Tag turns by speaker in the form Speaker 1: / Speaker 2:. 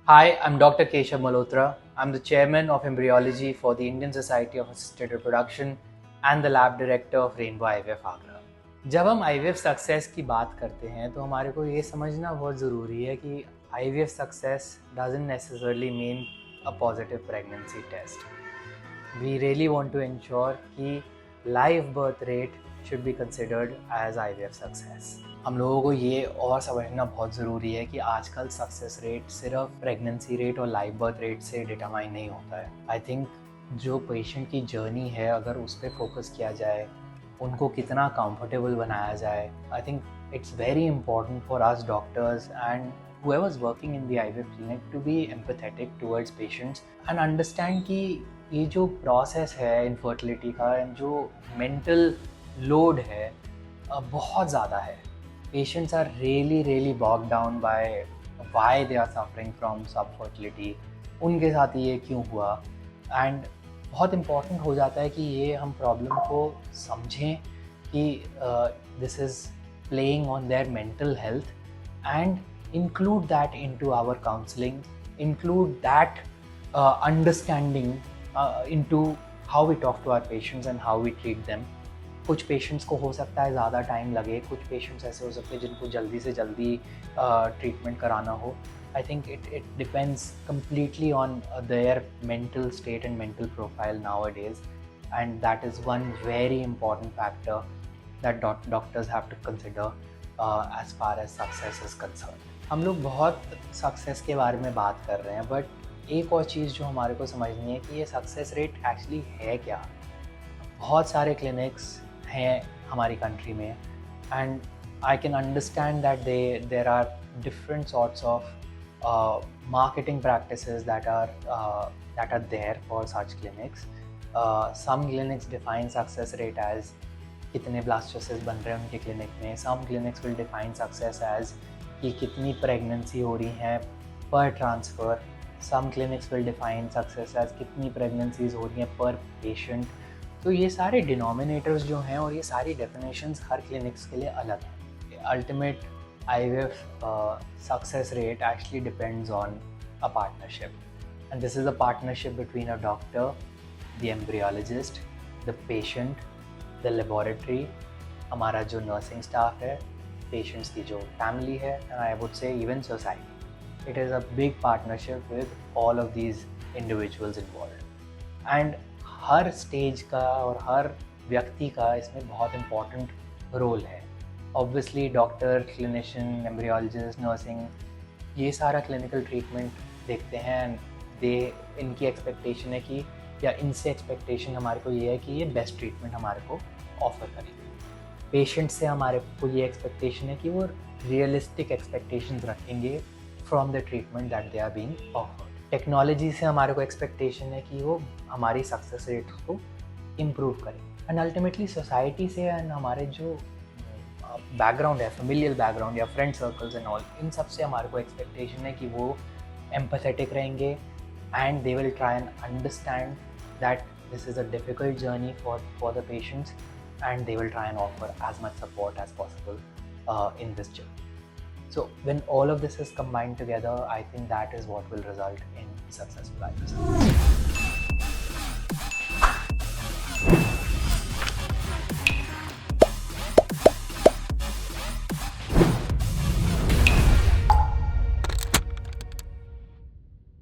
Speaker 1: Hi, I'm Dr. Keshav Malhotra. I'm the chairman of embryology for the Indian Society of Assisted Reproduction and the lab director of Rainbow IVF Agra. जब हम IVF success की बात करते हैं तो हमारे को ये समझना बहुत ज़रूरी है कि IVF success doesn't necessarily mean a positive pregnancy test. We really want to ensure कि live birth rate should be considered as IVF success. हम लोगों को ये और समझना बहुत ज़रूरी है कि आजकल सक्सेस रेट सिर्फ प्रेगनेंसी रेट और लाइव बर्थ रेट से डिटरमाइन नहीं होता है. आई थिंक जो पेशेंट की जर्नी है अगर उस पर फोकस किया जाए, उनको कितना कंफर्टेबल बनाया जाए, I think it's very important for us doctors and whoever's working in the IVF clinic to be empathetic towards patients and understand कि ये जो प्रोसेस है इनफर्टिलिटी का एंड जो मेंटल लोड है बहुत ज़्यादा है. Patients are really bogged down by why they are suffering from subfertility, उनके साथ ये क्यों हुआ. एंड बहुत इम्पॉर्टेंट हो जाता है कि ये हम प्रॉब्लम को समझें कि this is playing on their mental health and include that into our counseling, include that understanding into how we talk to our patients and how we treat them. कुछ पेशेंट्स को हो सकता है ज़्यादा टाइम लगे, कुछ पेशेंट्स ऐसे हो सकते हैं जिनको जल्दी से जल्दी ट्रीटमेंट कराना हो. I think it depends completely on their mental state and mental profile nowadays, and that is one very important factor that doctors have to consider as far as success is concern. हम लोग बहुत success के बारे में बात कर रहे हैं, बट एक और चीज़ जो हमारे को समझनी है कि ये सक्सेस रेट एक्चुअली है क्या. बहुत सारे क्लिनिक्स हैं हमारी कंट्री में and I can understand that there are different sorts of marketing practices that are there for such clinics. Some clinics define success rate as कितने blastocysts बन रहे हैं उनके क्लिनिक में. Some clinics will define success as कि कितनी pregnancy हो रही हैं पर transfer. Some clinics will define success as कितनी प्रेगनेंसीज हो रही हैं पर पेशेंट. तो ये सारे डिनोमिनेटर्स जो हैं और ये सारी डेफिनेशंस हर क्लिनिक्स के लिए अलग हैं. Ultimate IVF success rate actually depends on a partnership, and this is a partnership between a doctor, the embryologist, the patient, the laboratory, हमारा जो नर्सिंग स्टाफ है, पेशेंट्स की जो फैमिली है, and I would say even society. It is a big partnership with all of these individuals involved. And her stage का और हर व्यक्ति का इसमें बहुत इम्पॉर्टेंट रोल है. Obviously doctor, clinician, embryologist, nursing, ये सारा क्लिनिकल ट्रीटमेंट देखते हैं एंड इनकी एक्सपेक्टेशन है कि या इनसे एक्सपेक्टेशन हमारे को ये है कि ये बेस्ट ट्रीटमेंट हमारे को ऑफर करेंगे. पेशेंट से हमारे को ये एक्सपेक्टेशन है कि वो रियलिस्टिक एक्सपेक्टेशंस रखेंगे from the treatment that they are being offered. Technology से हमारे को एक्सपेक्टेशन है कि वो हमारी सक्सेस रेट को इम्प्रूव करें. एंड अल्टीमेटली सोसाइटी से एंड हमारे जो बैकग्राउंड है, फेमिलियल बैकग्राउंड या फ्रेंड सर्कल्स एंड ऑल, इन सब से हमारे को एक्सपेक्टेशन है कि वो एम्पैथेटिक रहेंगे and they will try and understand that this is a difficult journey for the patients and they will try and offer as much support as possible in this journey. So when all of this is combined together, I think that is what will result in successful IVF.